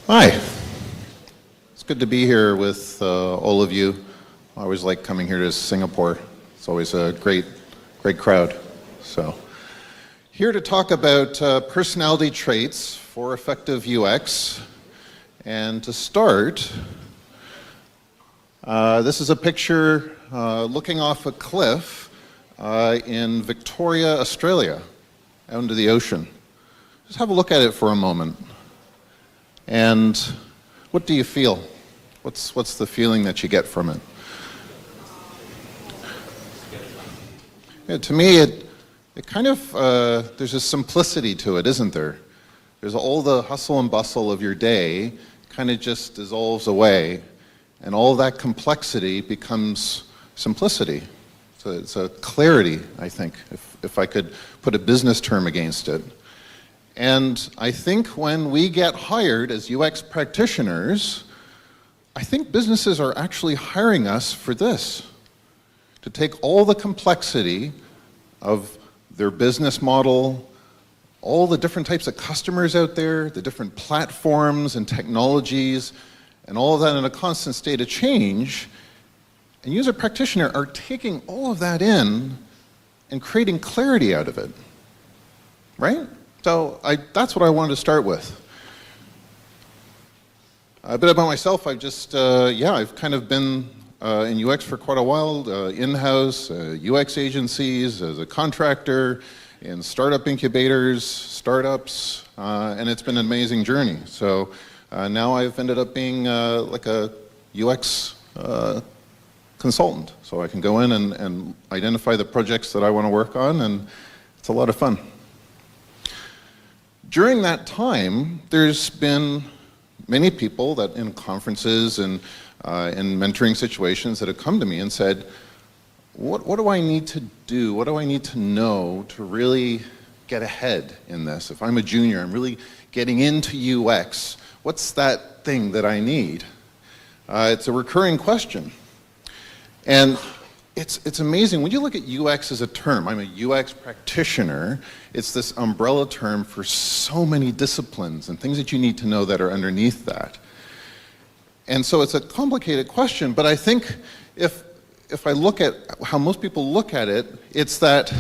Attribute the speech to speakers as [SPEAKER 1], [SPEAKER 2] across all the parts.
[SPEAKER 1] Hi. It's good to be here with all of you. I always like coming here to Singapore. It's always a great crowd. So, here to talk about personality traits for effective UX. And to start, this is a picture looking off a cliff in Victoria, Australia, out into the ocean. Just have a look at it for a moment. And what do you feel? What's the feeling that you get from it? Yeah, to me, it kind of, there's a simplicity to it, isn't there? There's all the hustle and bustle of your day kind of just dissolves away, and all that complexity becomes simplicity. So it's a clarity, I think, if I could put a business term against it. And I think when we get hired as UX practitioners, I think businesses are actually hiring us for this, to take all the complexity of their business model, all the different types of customers out there, the different platforms and technologies, and all of that in a constant state of change, and you as a practitioner are taking all of that in and creating clarity out of it, right? So that's what I wanted to start with. A bit about myself, I've kind of been in UX for quite a while, in-house, UX agencies, as a contractor, in startup incubators, startups, and it's been an amazing journey. So now I've ended up being like a UX consultant. So I can go in and identify the projects that I want to work on, and it's a lot of fun. During that time, there's been many people that in conferences and in mentoring situations that have come to me and said, what do I need to do? What do I need to know to really get ahead in this? If I'm a junior, I'm really getting into UX. What's that thing that I need? It's a recurring question. And it's amazing. When you look at UX as a term, I'm a UX practitioner, it's this umbrella term for so many disciplines and things that you need to know that are underneath that. And so it's a complicated question, but I think if I look at how most people look at it, it's that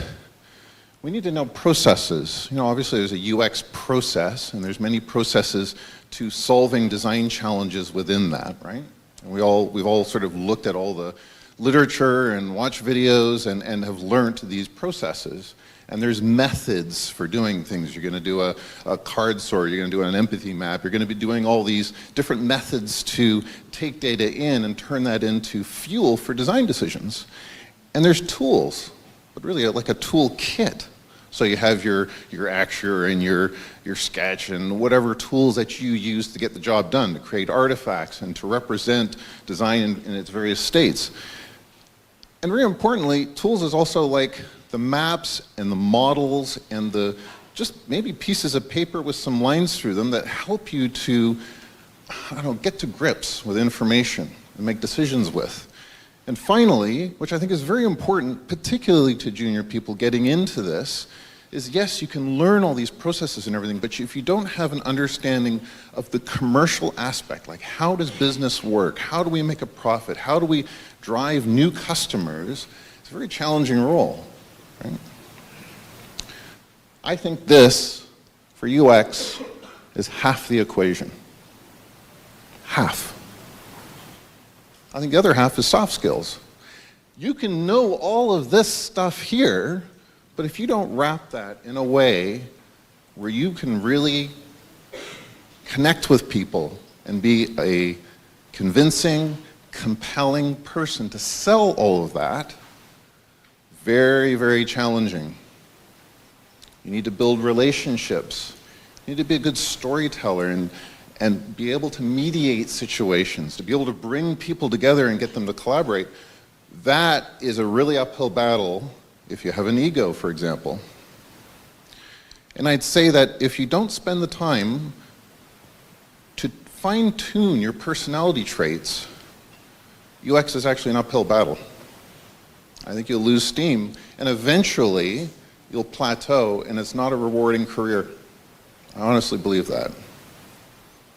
[SPEAKER 1] we need to know processes. You know, obviously there's a UX process, and there's many processes to solving design challenges within that, right? And we've all sort of looked at all the literature and watched videos and have learned these processes. And there's methods for doing things. You're going to do a card sort, you're going to do an empathy map, you're going to be doing all these different methods to take data in and turn that into fuel for design decisions. And there's tools, but really like a tool kit. So you have your Acture and your Sketch and whatever tools that you use to get the job done, to create artifacts and to represent design in its various states. And very importantly, tools is also like the maps and the models and the just maybe pieces of paper with some lines through them that help you to, get to grips with information and make decisions with. And finally, which I think is very important, particularly to junior people getting into this, is yes, you can learn all these processes and everything, but if you don't have an understanding of the commercial aspect, like how does business work? How do we make a profit? How do we drive new customers? It's a very challenging role, right? I think this, for UX, is half the equation. Half. I think the other half is soft skills. You can know all of this stuff here, but if you don't wrap that in a way where you can really connect with people and be a convincing, compelling person to sell all of that, very, very challenging. You need to build relationships. You need to be a good storyteller and be able to mediate situations, to be able to bring people together and get them to collaborate. That is a really uphill battle if you have an ego, for example. And I'd say that if you don't spend the time to fine-tune your personality traits, UX is actually an uphill battle. I think you'll lose steam, and eventually you'll plateau, and it's not a rewarding career. I honestly believe that.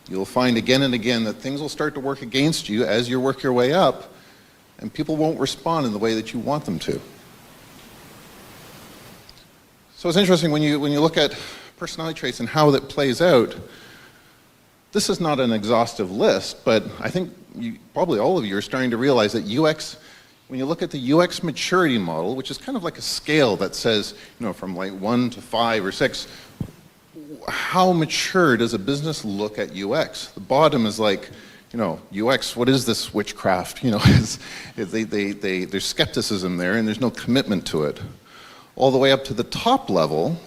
[SPEAKER 1] you'll find again and again that things will start to work against you as you work your way up, and people won't respond in the way that you want them to. So it's interesting when you look at personality traits and how that plays out. This is not an exhaustive list, but I think probably all of you are starting to realize that UX, when you look at the UX maturity model, which is kind of like a scale that says, from like 1 to 5 or 6, how mature does a business look at UX? The bottom is like, UX, what is this witchcraft? There's skepticism there and there's no commitment to it. All the way up to the top level,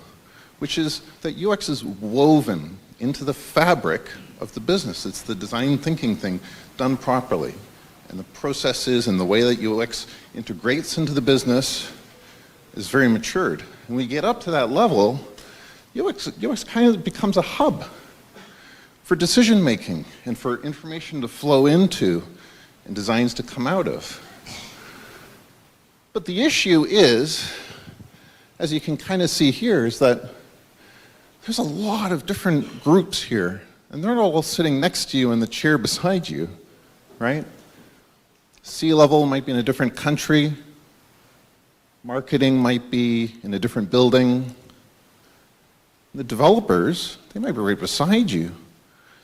[SPEAKER 1] which is that UX is woven into the fabric of the business. It's the design thinking thing done properly. And the processes and the way that UX integrates into the business is very matured. And when you get up to that level, UX kind of becomes a hub for decision making and for information to flow into and designs to come out of. But the issue is, as you can kind of see here, is that there's a lot of different groups here, and they're not all sitting next to you in the chair beside you, right? C-level might be in a different country. Marketing might be in a different building. The developers, they might be right beside you.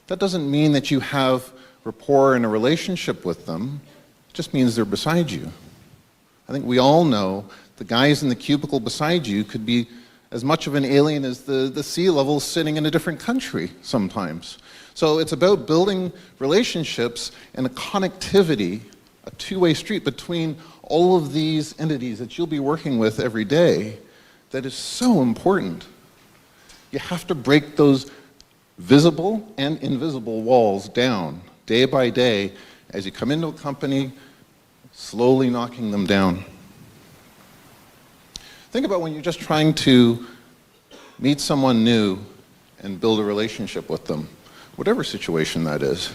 [SPEAKER 1] That doesn't mean that you have rapport and a relationship with them. It just means they're beside you. I think we all know the guys in the cubicle beside you could be as much of an alien as the C-level sitting in a different country sometimes. So it's about building relationships and a connectivity, a two-way street between all of these entities that you'll be working with every day that is so important. You have to break those visible and invisible walls down day by day as you come into a company, slowly knocking them down. Think about when you're just trying to meet someone new and build a relationship with them, whatever situation that is.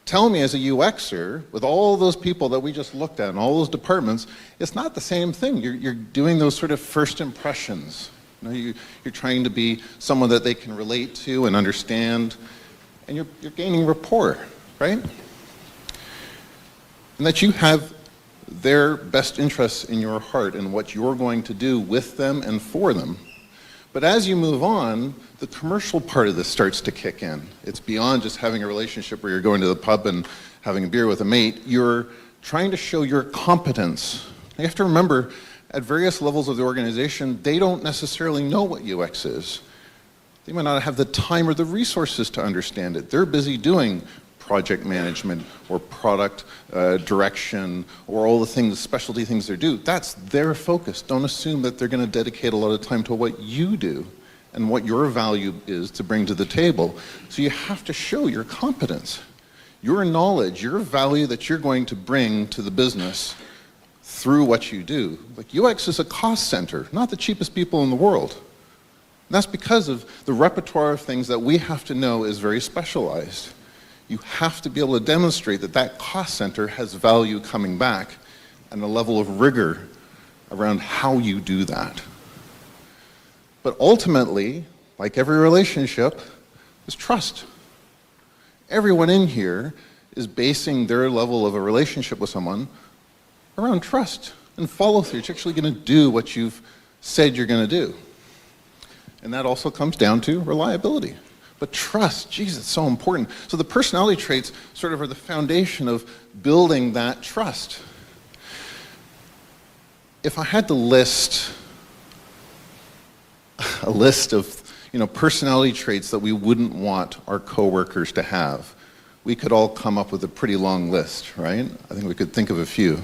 [SPEAKER 1] Tell me as a UXer, with all those people that we just looked at and all those departments, it's not the same thing. You're doing those sort of first impressions. You're trying to be someone that they can relate to and understand, and you're gaining rapport, right? And that you have their best interests in your heart and what you're going to do with them and for them. But as you move on, the commercial part of this starts to kick in. It's beyond just having a relationship where you're going to the pub and having a beer with a mate. You're trying to show your competence. You have to remember, at various levels of the organization, they don't necessarily know what UX is. They might not have the time or the resources to understand it. They're busy doing project management or product direction or all the things, specialty things they do. That's their focus. Don't assume that they're going to dedicate a lot of time to what you do and what your value is to bring to the table. So you have to show your competence, your knowledge, your value that you're going to bring to the business through what you do. Like UX is a cost center, not the cheapest people in the world. And that's because of the repertoire of things that we have to know is very specialized. You have to be able to demonstrate that that cost center has value coming back and a level of rigor around how you do that. But ultimately, like every relationship, is trust. Everyone in here is basing their level of a relationship with someone around trust and follow through. You're actually going to do what you've said you're going to do. And that also comes down to reliability. But trust, geez, it's so important. So the personality traits sort of are the foundation of building that trust. If I had to list a list of personality traits that we wouldn't want our coworkers to have, we could all come up with a pretty long list, right? I think we could think of a few.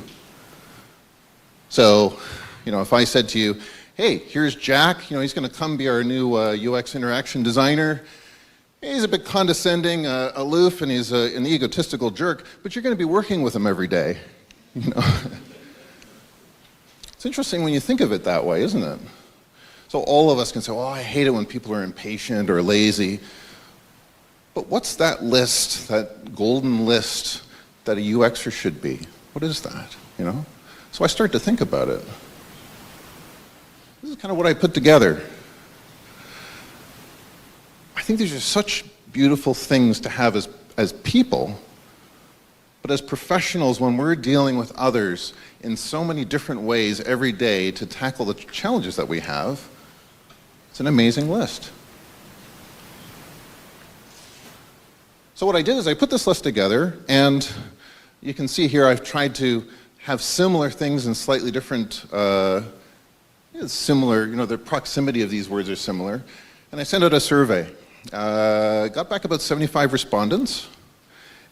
[SPEAKER 1] So, if I said to you, hey, here's Jack, he's going to come be our new UX interaction designer. He's a bit condescending, aloof, and he's an egotistical jerk, but you're going to be working with him every day. It's interesting when you think of it that way, isn't it? So all of us can say, I hate it when people are impatient or lazy. But what's that list, that golden list that a UXer should be? What is that, So I start to think about it. This is kind of what I put together. I think these are such beautiful things to have as people, but as professionals, when we're dealing with others in so many different ways every day to tackle the challenges that we have, it's an amazing list. So what I did is I put this list together, and you can see here I've tried to have similar things in slightly different, similar, the proximity of these words are similar. And I sent out a survey. Got back about 75 respondents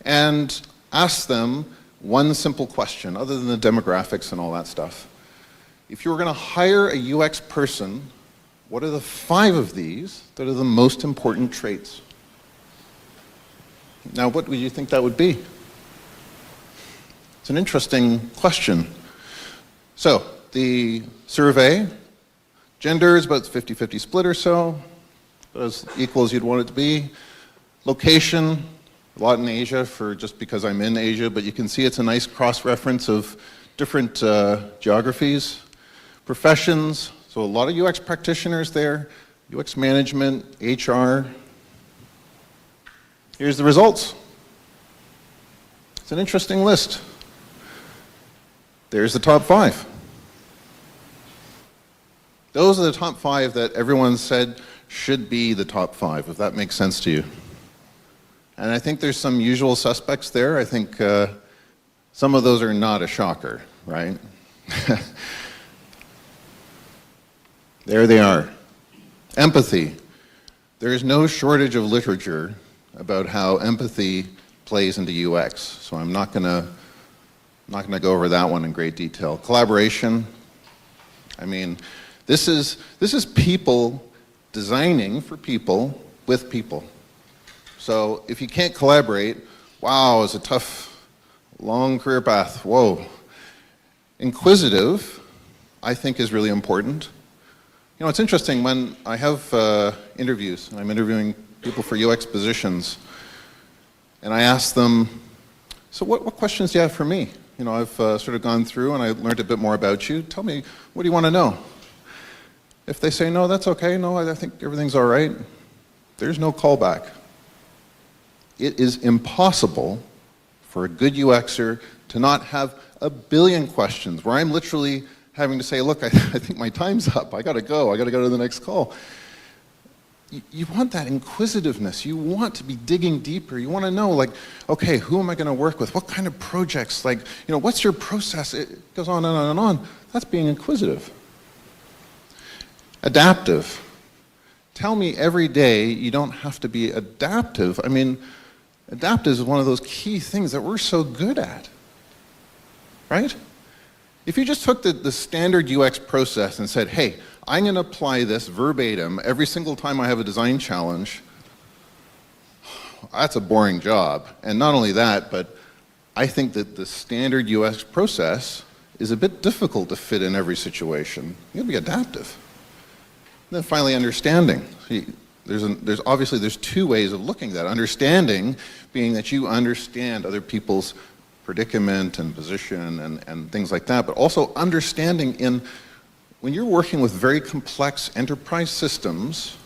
[SPEAKER 1] and asked them one simple question, other than the demographics and all that stuff. If you were going to hire a UX person, what are the 5 of these that are the most important traits? Now, what would you think that would be? It's an interesting question. So, the survey, gender is about 50-50 split or so, as equal as you'd want it to be. Location, a lot in Asia, just because I'm in Asia, but you can see it's a nice cross-reference of different geographies. Professions, so a lot of UX practitioners there, UX management, HR. Here's the results. It's an interesting list. There's the top 5. Those are the top 5 that everyone said should be the top 5, if that makes sense to you. And I think there's some usual suspects there. I think some of those are not a shocker, right? There they are. Empathy. There is no shortage of literature about how empathy plays into UX, so I'm not gonna go over that one in great detail. Collaboration. I mean, this is people designing for people with people. So if you can't collaborate, wow, it's a tough, long career path. Whoa. Inquisitive, I think, is really important. It's interesting when I have interviews, and I'm interviewing people for UX positions, and I ask them, so what questions do you have for me? I've sort of gone through and I learned a bit more about you. Tell me, what do you want to know? If they say, no, that's okay, no, I think everything's all right, there's no callback. It is impossible for a good UXer to not have a billion questions where I'm literally having to say, look, I think my time's up, I gotta go to the next call. You want that inquisitiveness, you want to be digging deeper, you want to know, like, okay, who am I going to work with, what kind of projects, like, what's your process, it goes on and on and on. That's being inquisitive. Adaptive. Tell me every day you don't have to be adaptive. I mean, adaptive is one of those key things that we're so good at, right? If you just took the standard UX process and said, hey, I'm going to apply this verbatim every single time I have a design challenge, that's a boring job. And not only that, but I think that the standard UX process is a bit difficult to fit in every situation. You got to be adaptive. And then finally, understanding. There's 2 ways of looking at that. Understanding being that you understand other people's predicament and position and things like that, but also understanding when you're working with very complex enterprise systems,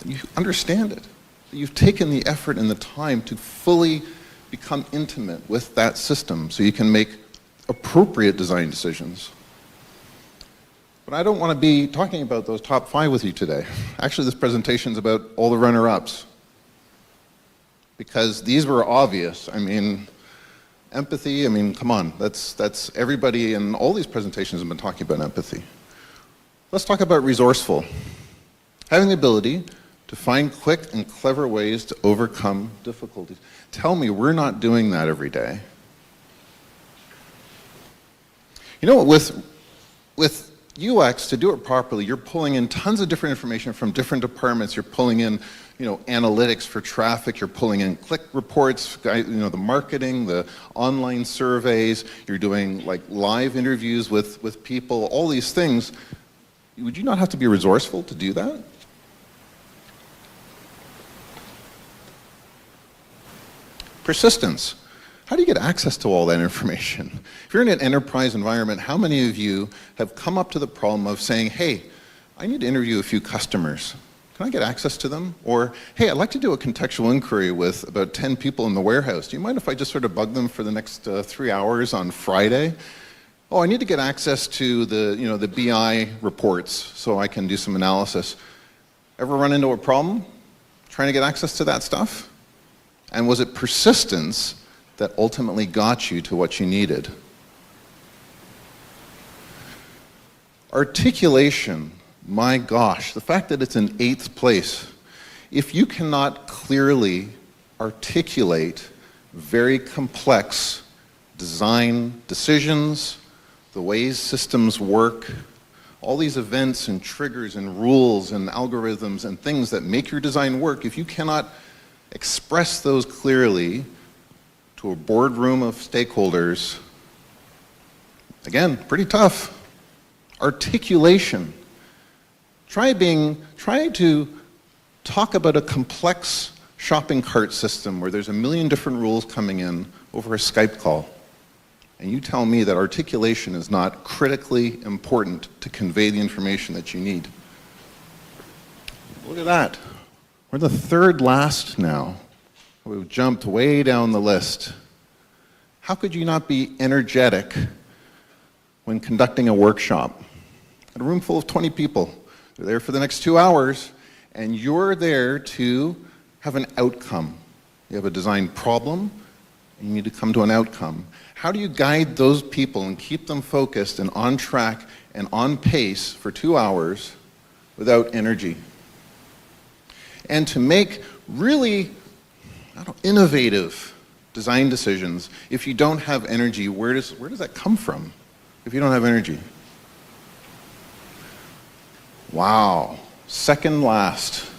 [SPEAKER 1] you understand it. You've taken the effort and the time to fully become intimate with that system so you can make appropriate design decisions. But I don't want to be talking about those top 5 with you today. Actually, this presentation is about all the runner-ups, because these were obvious. I mean, empathy, come on, that's everybody in all these presentations have been talking about empathy. Let's talk about resourceful. Having the ability to find quick and clever ways to overcome difficulties. Tell me we're not doing that every day. With UX, to do it properly, you're pulling in tons of different information from different departments. You're pulling in, analytics for traffic. You're pulling in click reports, the marketing, the online surveys. You're doing like live interviews with people, all these things. Would you not have to be resourceful to do that? Persistence. How do you get access to all that information? If you're in an enterprise environment, how many of you have come up to the problem of saying, hey, I need to interview a few customers. can I get access to them? Or, hey, I'd like to do a contextual inquiry with about 10 people in the warehouse. Do you mind if I just sort of bug them for the next 3 hours on Friday? Oh, I need to get access to the BI reports so I can do some analysis. Ever run into a problem trying to get access to that stuff? And was it persistence that ultimately got you to what you needed? Articulation, my gosh, the fact that it's in 8th place. If you cannot clearly articulate very complex design decisions, the ways systems work, all these events and triggers and rules and algorithms and things that make your design work, if you cannot express those clearly to a boardroom of stakeholders, again, pretty tough. Articulation. Try to talk about a complex shopping cart system where there's a million different rules coming in over a Skype call. And you tell me that articulation is not critically important to convey the information that you need. Look at that. We're the 3rd last now. We've jumped way down the list. How could you not be energetic when conducting a workshop? A room full of 20 people. They're there for the next 2 hours, and you're there to have an outcome. You have a design problem, and you need to come to an outcome. How do you guide those people and keep them focused and on track and on pace for 2 hours without energy? And to make really innovative design decisions, if you don't have energy, where does that come from? If you don't have energy? Wow. 2nd last,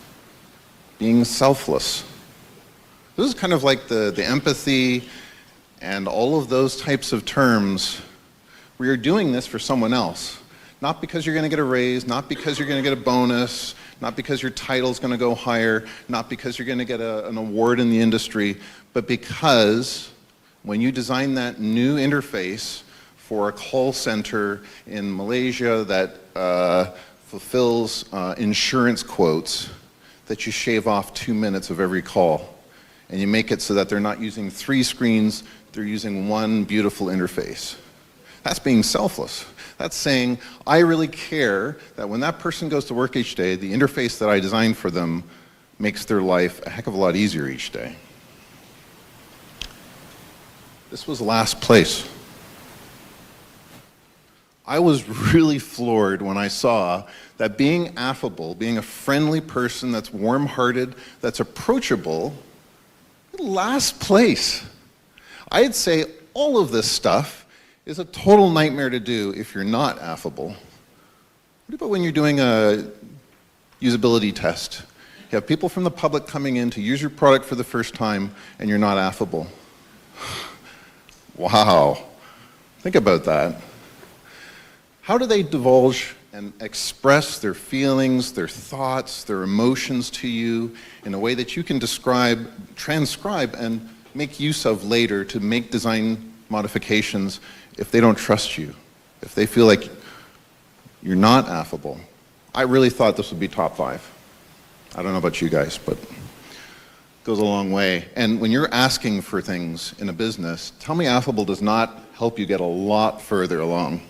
[SPEAKER 1] being selfless. This is kind of like the empathy and all of those types of terms where you're doing this for someone else. Not because you're going to get a raise, not because you're going to get a bonus, not because your title's going to go higher, not because you're going to get an award in the industry, but because when you design that new interface for a call center in Malaysia that fulfills insurance quotes, that you shave off 2 minutes of every call. And you make it so that they're not using 3 screens, they're using one beautiful interface. That's being selfless. That's saying, I really care that when that person goes to work each day, the interface that I designed for them makes their life a heck of a lot easier each day. This was last place. I was really floored when I saw that being affable, being a friendly person that's warm-hearted, that's approachable, last place. I'd say all of this stuff is a total nightmare to do if you're not affable. What about when you're doing a usability test? You have people from the public coming in to use your product for the first time and you're not affable. Wow. Think about that. How do they divulge and express their feelings, their thoughts, their emotions to you in a way that you can transcribe, and make use of later to make design modifications if they don't trust you, if they feel like you're not affable? I really thought this would be top 5. I don't know about you guys, but it goes a long way. And when you're asking for things in a business, tell me affable does not help you get a lot further along.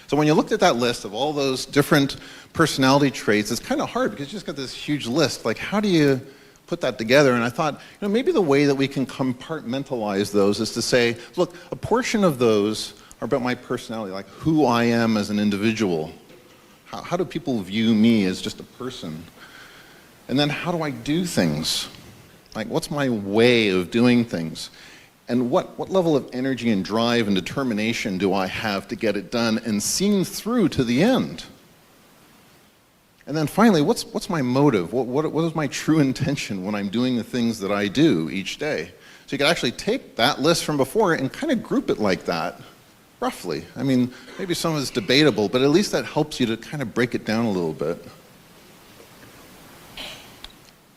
[SPEAKER 1] So when you looked at that list of all those different personality traits, it's kind of hard because you just got this huge list. Like, how do you put that together? And I thought, maybe the way that we can compartmentalize those is to say, look, a portion of those are about my personality, like who I am as an individual. How do people view me as just a person? And then how do I do things? Like, what's my way of doing things? And what level of energy and drive and determination do I have to get it done and seen through to the end? And then finally, what's my motive? What is my true intention when I'm doing the things that I do each day? So you can actually take that list from before and kind of group it like that, roughly. I mean, maybe some of it's debatable, but at least that helps you to kind of break it down a little bit.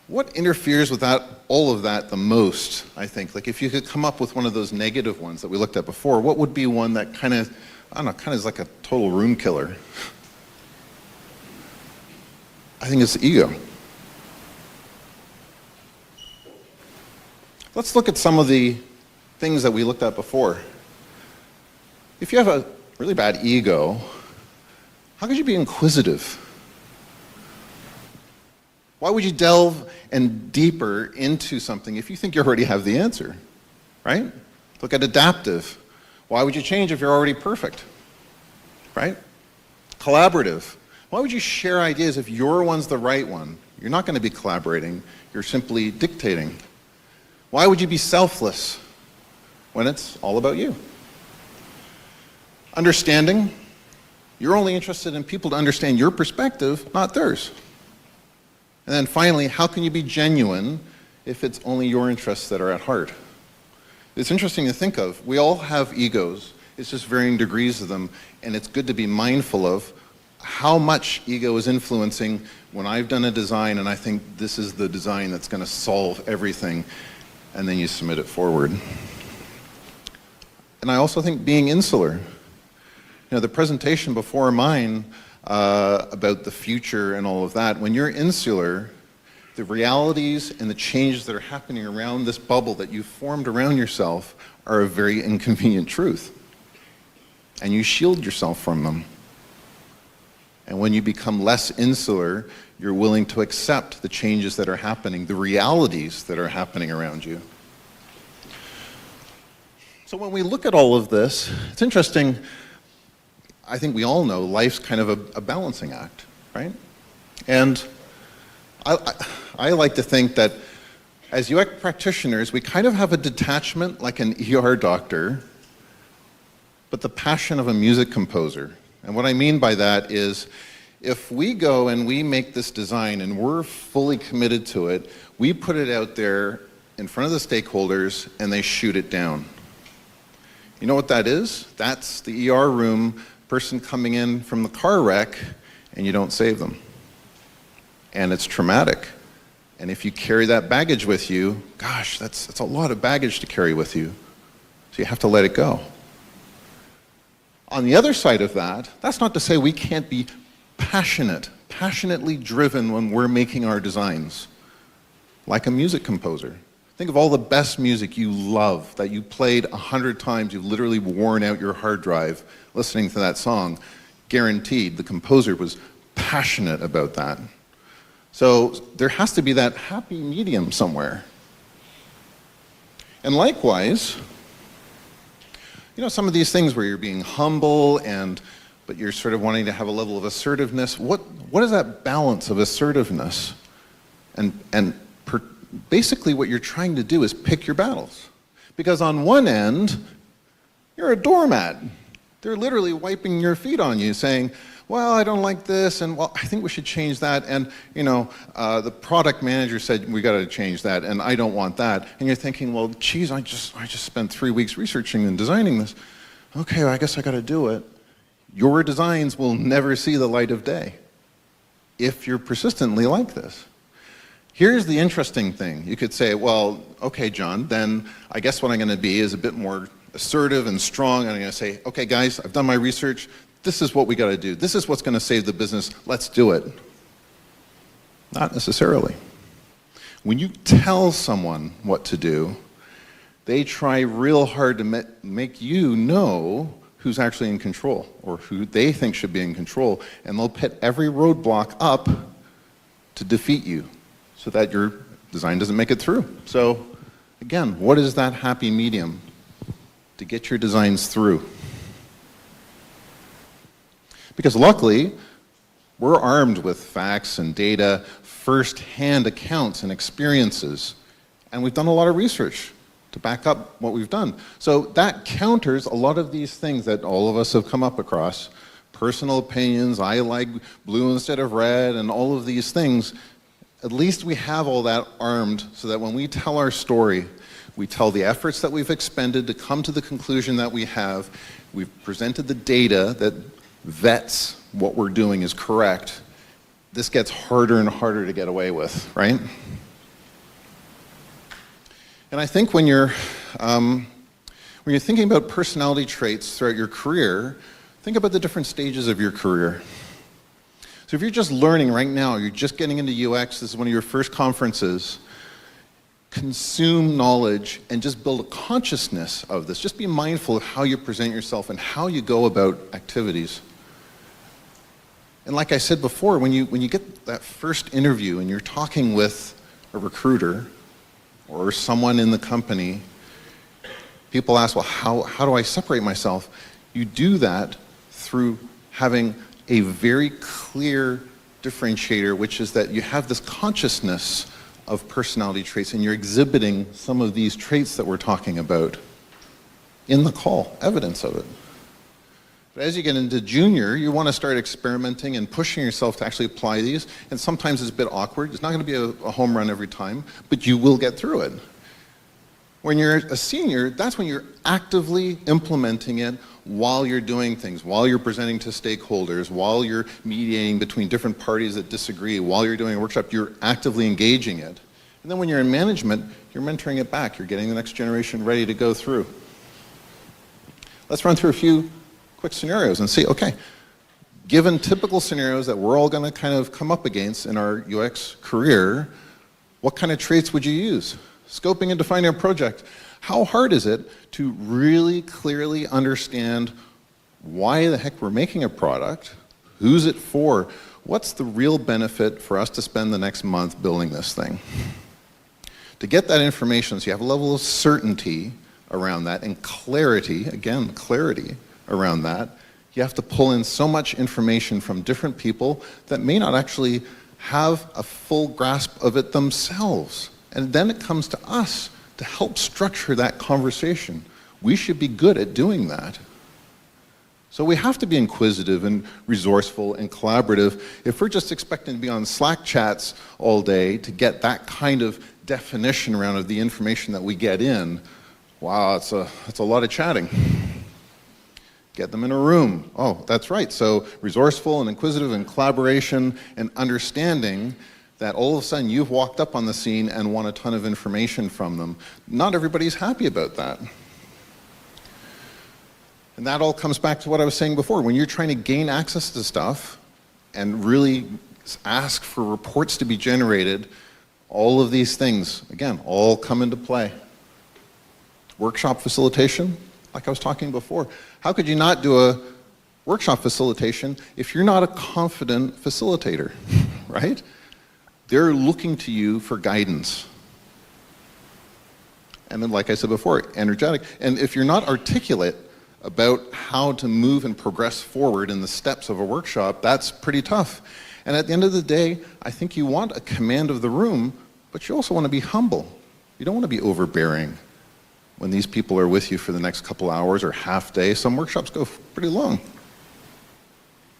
[SPEAKER 1] What interferes with all of that the most, I think? Like, if you could come up with one of those negative ones that we looked at before, what would be one that kind of is like a total room killer? I think it's the ego. Let's look at some of the things that we looked at before. If you have a really bad ego, how could you be inquisitive? Why would you delve and deeper into something if you think you already have the answer, right? Look at adaptive. Why would you change if you're already perfect, right? Collaborative. Why would you share ideas if your one's the right one? You're not going to be collaborating. You're simply dictating. Why would you be selfless when it's all about you? Understanding. You're only interested in people to understand your perspective, not theirs. And then finally, how can you be genuine if it's only your interests that are at heart? It's interesting to think of. We all have egos. It's just varying degrees of them. And it's good to be mindful of how much ego is influencing when I've done a design and I think this is the design that's going to solve everything, and then you submit it forward. And I also think being insular. You know, the presentation before mine about the future and all of that, when you're insular, the realities and the changes that are happening around this bubble that you've formed around yourself are a very inconvenient truth. And you shield yourself from them. And when you become less insular, you're willing to accept the changes that are happening, the realities that are happening around you. So when we look at all of this, it's interesting. I think we all know life's kind of a balancing act, right? And I like to think that as UX practitioners, we kind of have a detachment like an ER doctor, but the passion of a music composer. And what I mean by that is, if we go and we make this design and we're fully committed to it, we put it out there in front of the stakeholders and they shoot it down. You know what that is? That's the ER room person coming in from the car wreck and you don't save them. And it's traumatic. And if you carry that baggage with you, gosh, that's a lot of baggage to carry with you. So you have to let it go. On the other side of that, that's not to say we can't be passionately driven when we're making our designs, like a music composer. Think of all the best music you love that you played 100 times, you've literally worn out your hard drive listening to that song. Guaranteed, the composer was passionate about that. So there has to be that happy medium somewhere. And likewise, you know, some of these things where you're being humble but you're sort of wanting to have a level of assertiveness, what is that balance of assertiveness? Basically what you're trying to do is pick your battles. Because on one end, you're a doormat. They're literally wiping your feet on you saying, well, I don't like this, and well, I think we should change that, and you know, the product manager said we got to change that, and I don't want that. And you're thinking, well, geez, I just spent 3 weeks researching and designing this. Okay, well, I guess I got to do it. Your designs will never see the light of day if you're persistently like this. Here's the interesting thing. You could say, well, okay, John, then I guess what I'm going to be is a bit more assertive and strong, and I'm going to say, okay, guys, I've done my research. This is what we got to do. This is what's going to save the business. Let's do it. Not necessarily. When you tell someone what to do, they try real hard to make you know who's actually in control or who they think should be in control, and they'll put every roadblock up to defeat you so that your design doesn't make it through. So again, what is that happy medium to get your designs through? Because luckily, we're armed with facts and data, first-hand accounts and experiences, and we've done a lot of research to back up what we've done. So that counters a lot of these things that all of us have come up across. Personal opinions, I like blue instead of red, and all of these things. At least we have all that armed so that when we tell our story, we tell the efforts that we've expended to come to the conclusion that we have. We've presented the data that vets what we're doing is correct. This gets harder and harder to get away with, right? And I think when you're thinking about personality traits throughout your career, think about the different stages of your career. So if you're just learning right now, you're just getting into UX, this is one of your first conferences, consume knowledge and just build a consciousness of this. Just be mindful of how you present yourself and how you go about activities. And like I said before, when you get that first interview and you're talking with a recruiter or someone in the company, people ask, well, how do I separate myself? You do that through having a very clear differentiator, which is that you have this consciousness of personality traits and you're exhibiting some of these traits that we're talking about in the call, evidence of it. But as you get into junior, you want to start experimenting and pushing yourself to actually apply these, and sometimes it's a bit awkward. It's not going to be a home run every time, but you will get through it. When you're a senior, that's when you're actively implementing it while you're doing things, while you're presenting to stakeholders, while you're mediating between different parties that disagree, while you're doing a workshop, you're actively engaging it. And then when you're in management, you're mentoring it back. You're getting the next generation ready to go through. Let's run through a few quick scenarios and see, okay, given typical scenarios that we're all going to kind of come up against in our UX career, what kind of traits would you use? Scoping and defining a project. How hard is it to really clearly understand why the heck we're making a product? Who's it for? What's the real benefit for us to spend the next month building this thing? To get that information, so you have a level of certainty around that and clarity, again, clarity around that, you have to pull in so much information from different people that may not actually have a full grasp of it themselves. And then it comes to us to help structure that conversation. We should be good at doing that. So we have to be inquisitive and resourceful and collaborative. If we're just expecting to be on Slack chats all day to get that kind of definition around the information that we get in, wow, it's a lot of chatting. Get them in a room. Oh, that's right. So resourceful and inquisitive and collaboration and understanding that all of a sudden you've walked up on the scene and want a ton of information from them. Not everybody's happy about that. And that all comes back to what I was saying before. When you're trying to gain access to stuff and really ask for reports to be generated, all of these things, again, all come into play. Workshop facilitation, like I was talking before. How could you not do a workshop facilitation if you're not a confident facilitator, right? They're looking to you for guidance. And then, like I said before, energetic. And if you're not articulate about how to move and progress forward in the steps of a workshop, that's pretty tough. And at the end of the day, I think you want a command of the room, but you also want to be humble. You don't want to be overbearing when these people are with you for the next couple hours or half day. Some workshops go pretty long.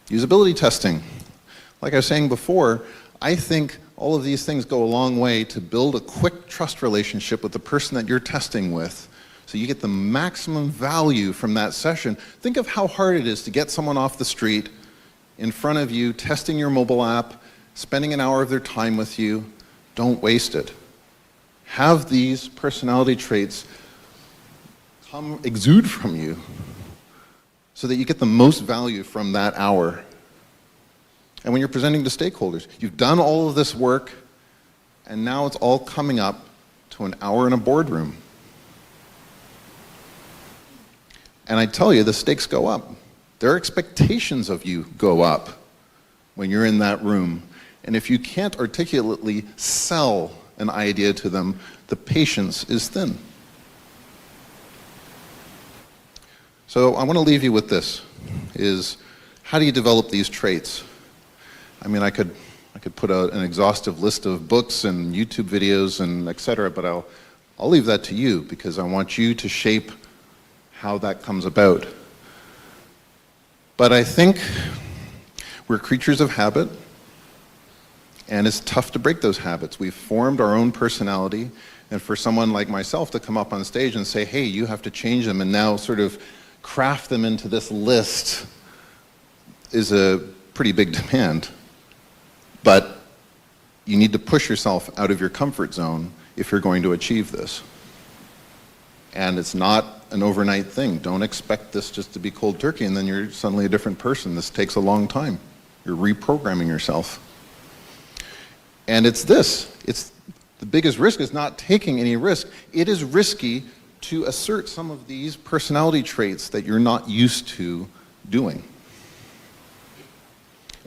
[SPEAKER 1] Usability testing. Like I was saying before, I think all of these things go a long way to build a quick trust relationship with the person that you're testing with, so you get the maximum value from that session. Think of how hard it is to get someone off the street in front of you, testing your mobile app, spending an hour of their time with you. Don't waste it. Have these personality traits exude from you so that you get the most value from that hour. And when you're presenting to stakeholders, you've done all of this work, and now it's all coming up to an hour in a boardroom. And I tell you, the stakes go up. Their expectations of you go up when you're in that room. And if you can't articulately sell an idea to them, the patience is thin. So I want to leave you with this, is how do you develop these traits? I mean, I could put out an exhaustive list of books and YouTube videos and et cetera, but I'll leave that to you because I want you to shape how that comes about. But I think we're creatures of habit, and it's tough to break those habits. We've formed our own personality, and for someone like myself to come up on stage and say, hey, you have to change them, and now sort of craft them into this list is a pretty big demand. But you need to push yourself out of your comfort zone if you're going to achieve this. And it's not an overnight thing. Don't expect this just to be cold turkey and then you're suddenly a different person. This takes a long time. You're reprogramming yourself. And it's the biggest risk is not taking any risk. It is risky to assert some of these personality traits that you're not used to doing.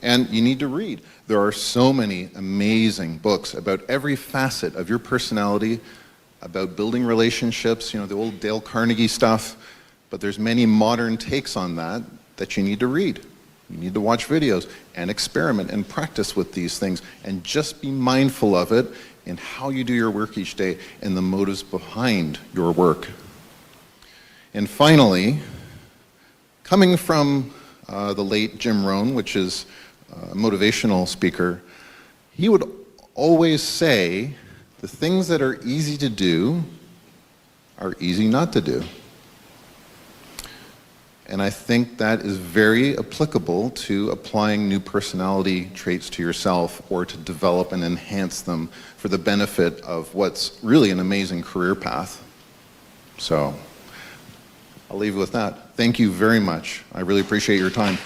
[SPEAKER 1] And you need to read. There are so many amazing books about every facet of your personality, about building relationships, the old Dale Carnegie stuff, but there's many modern takes on that you need to read. You need to watch videos and experiment and practice with these things and just be mindful of it in how you do your work each day and the motives behind your work. And finally, coming from the late Jim Rohn, which is a motivational speaker, he would always say, the things that are easy to do are easy not to do. And I think that is very applicable to applying new personality traits to yourself or to develop and enhance them for the benefit of what's really an amazing career path. So I'll leave you with that. Thank you very much. I really appreciate your time.